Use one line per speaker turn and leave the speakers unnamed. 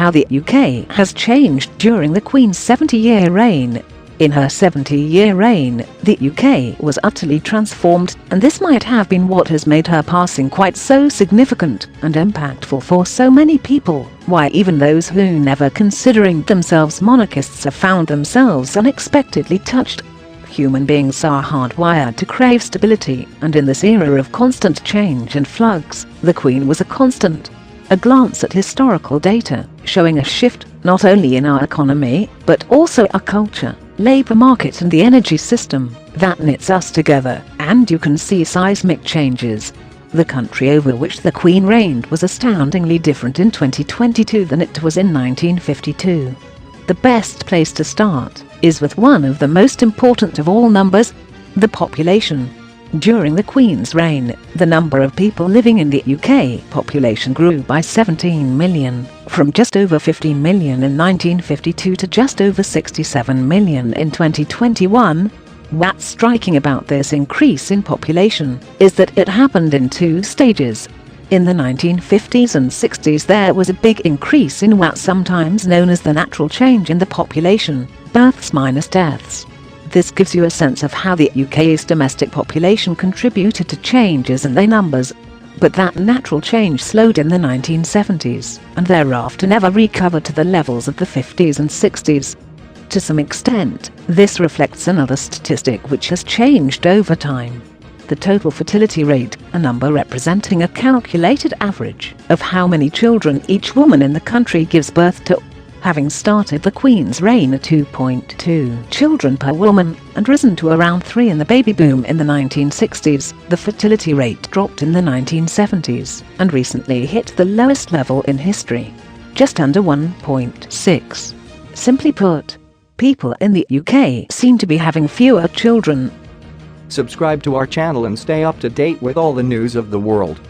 how the UK has changed during the Queen's 70-year reign. In her 70-year reign, the UK was utterly transformed, and this might have been what has made her passing quite so significant and impactful for so many people, why even those who never considering themselves monarchists have found themselves unexpectedly touched. Human beings are hardwired to crave stability, and in this era of constant change and flux, the Queen was a constant. A glance at historical data, showing a shift not only in our economy, but also our culture, labour market and the energy system, that knits us together, and you can see seismic changes. The country over which the Queen reigned was astoundingly different in 2022 than it was in 1952. The best place to start is with one of the most important of all numbers, the population. During the Queen's reign, the number of people living in the UK population grew by 17 million, from just over 15 million in 1952 to just over 67 million in 2021. What's striking about this increase in population is that it happened in two stages. In the 1950s and 60s there was a big increase in what's sometimes known as the natural change in the population, births minus deaths. This gives you a sense of how the UK's domestic population contributed to changes in their numbers. But that natural change slowed in the 1970s, and thereafter never recovered to the levels of the 50s and 60s. To some extent, this reflects another statistic which has changed over time. The total fertility rate, a number representing a calculated average of how many children each woman in the country gives birth to. Having started the Queen's reign at 2.2 children per woman, and risen to around 3 in the baby boom in the 1960s, the fertility rate dropped in the 1970s, and recently hit the lowest level in history. Just under 1.6. Simply put, people in the UK seem to be having fewer children.
Subscribe to our channel and stay up to date with all the news of the world.